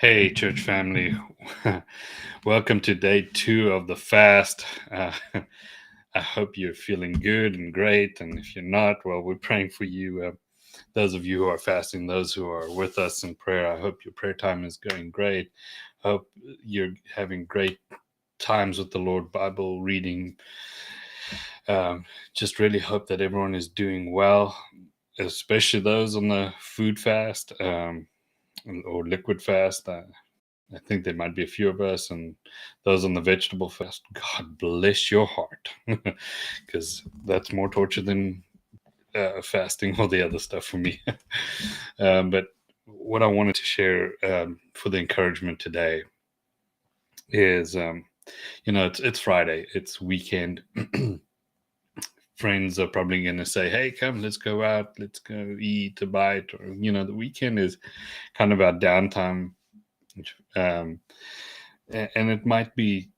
Hey, church family. Welcome to day 2 of the fast. I hope you're feeling good and great. And if you're not, well, we're praying for you. Those of you who are fasting, those who are with us in prayer, I hope your prayer time is going great. I hope you're having great times with the Lord, Bible reading. Just really hope that everyone is doing well, especially those on the food fast or liquid fast. I think there might be a few of us, and those on the vegetable fast. God bless your heart, because that's more torture than fasting or the other stuff for me. But what I wanted to share for the encouragement today is, it's Friday, it's weekend. Friends are probably going to say, "Hey, come, let's go out, let's go eat a bite," or the weekend is kind of our downtime. Um, and it might be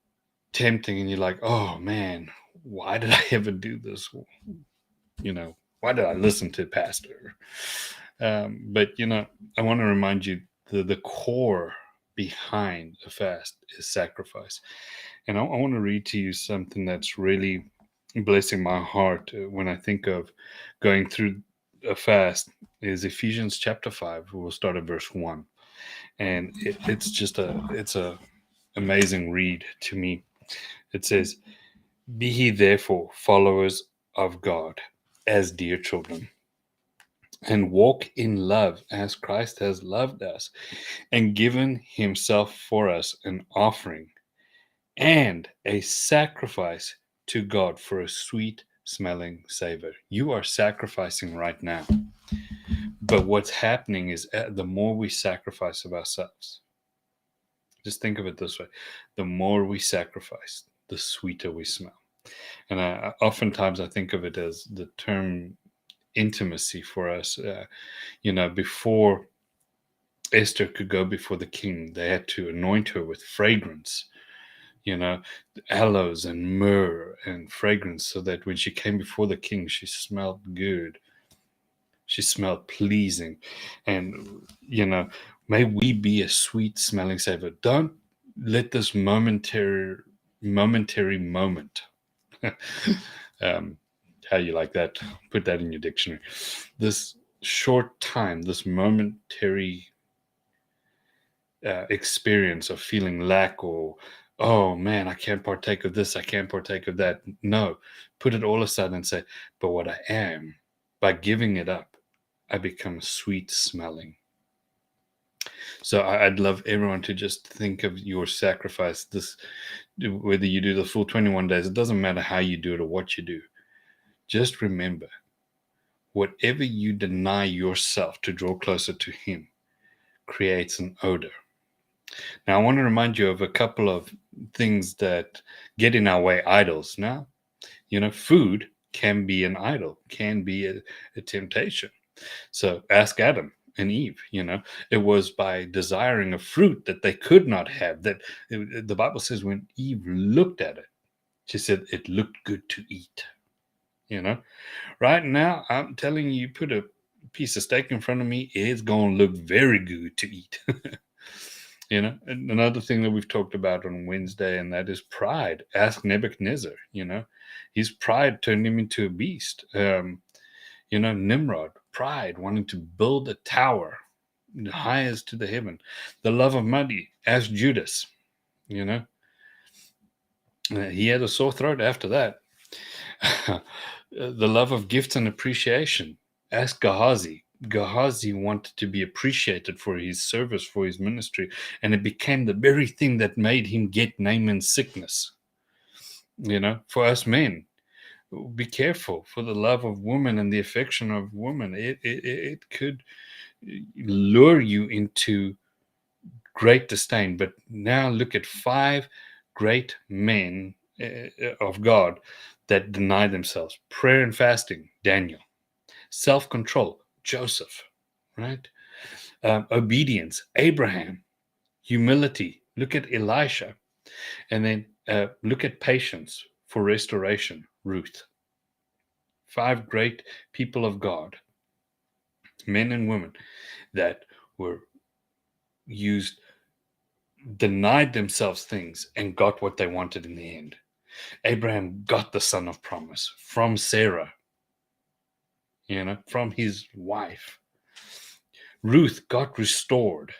tempting and you're like, oh man, why did I ever do this? Why did I listen to pastor? But I want to remind you the core behind a fast is sacrifice. And I want to read to you something that's really blessing my heart when I think of going through a fast is Ephesians chapter 5. We'll start at verse 1. And it's a amazing read to me. It says, "Be ye therefore followers of God as dear children, and walk in love as Christ has loved us and given himself for us an offering and a sacrifice to God for a sweet smelling savor." You are sacrificing right now. But what's happening is the more we sacrifice of ourselves, just think of it this way: the more we sacrifice, the sweeter we smell. And oftentimes I think of it as the term intimacy for us. Before Esther could go before the king, they had to anoint her with fragrance, you know, aloes and myrrh and fragrance, so that when she came before the king, she smelled good. She smelled pleasing. And, may we be a sweet smelling savor. Don't let this momentary moment how you like that? Put that in your dictionary. This short time, this momentary experience of feeling lack, or, oh man, I can't partake of this, I can't partake of that. No, put it all aside and say, but what I am, by giving it up, I become sweet smelling. So I'd love everyone to just think of your sacrifice. This, whether you do the full 21 days, it doesn't matter how you do it or what you do. Just remember, whatever you deny yourself to draw closer to Him creates an odor. Now, I want to remind you of a couple of things that get in our way, idols. Now, food can be an idol, can be a temptation. So ask Adam and Eve. It was by desiring a fruit that they could not have, that the Bible says when Eve looked at it, she said it looked good to eat. Right now, I'm telling you, put a piece of steak in front of me, it's going to look very good to eat. And another thing that we've talked about on Wednesday, and that is pride. Ask Nebuchadnezzar. His pride turned him into a beast. Nimrod, pride, wanting to build a tower highest to the heaven. The love of money. Ask Judas. He had a sore throat after that. The love of gifts and appreciation. Ask Gehazi. Gehazi wanted to be appreciated for his service, for his ministry, and it became the very thing that made him get Naaman's sickness. For us men, be careful for the love of woman and the affection of woman. It could lure you into great disdain. But now look at 5 great men of God that deny themselves. Prayer and fasting, Daniel. Self-control, Joseph, right? Obedience, Abraham. Humility, look at Elisha. And then look at patience for restoration, Ruth. 5 great people of God, men and women, that were used denied themselves things and got what they wanted in the end. Abraham got the son of promise from Sarah, from his wife. Ruth got restored.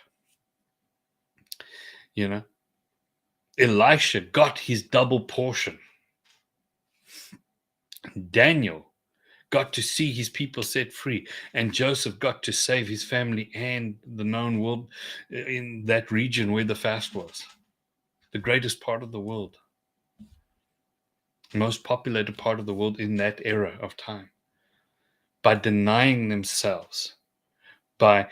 Elisha got his double portion. Daniel got to see his people set free, and Joseph got to save his family and the known world in that region where the fast was. The greatest part of the world, most populated part of the world in that era of time. By denying themselves, and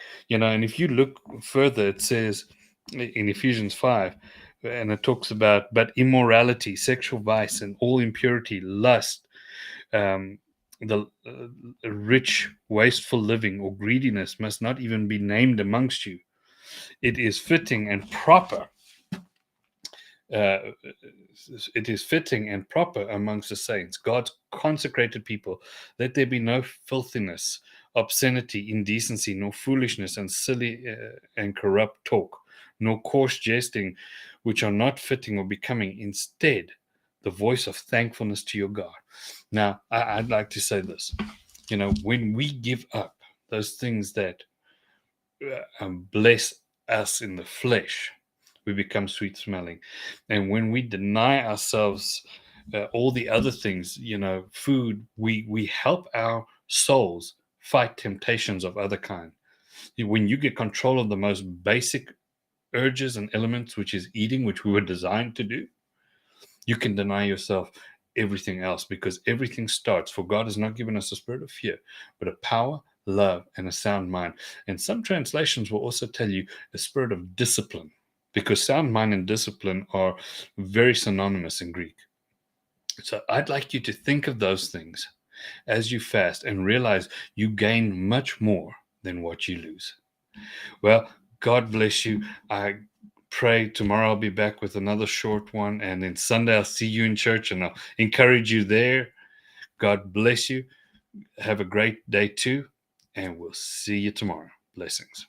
if you look further, it says in Ephesians 5, and it talks about, but immorality, sexual vice, and all impurity, lust, the rich, wasteful living or greediness must not even be named amongst you. It is fitting and proper. It is fitting and proper amongst the saints, God's consecrated people. Let there be no filthiness, obscenity, indecency, nor foolishness, and silly and corrupt talk, nor coarse jesting, which are not fitting or becoming. Instead, the voice of thankfulness to your God. Now, I'd like to say this. When we give up those things that bless us in the flesh, we become sweet smelling. And when we deny ourselves all the other things, food, we help our souls fight temptations of other kind. When you get control of the most basic urges and elements, which is eating, which we were designed to do, you can deny yourself everything else, because everything starts, for God has not given us a spirit of fear, but a power, love, and a sound mind. And some translations will also tell you a spirit of discipline, because sound mind and discipline are very synonymous in Greek. So I'd like you to think of those things as you fast and realize you gain much more than what you lose. Well, God bless you. I pray tomorrow I'll be back with another short one, and then Sunday I'll see you in church and I'll encourage you there. God bless you. Have a great day too, and we'll see you tomorrow. Blessings.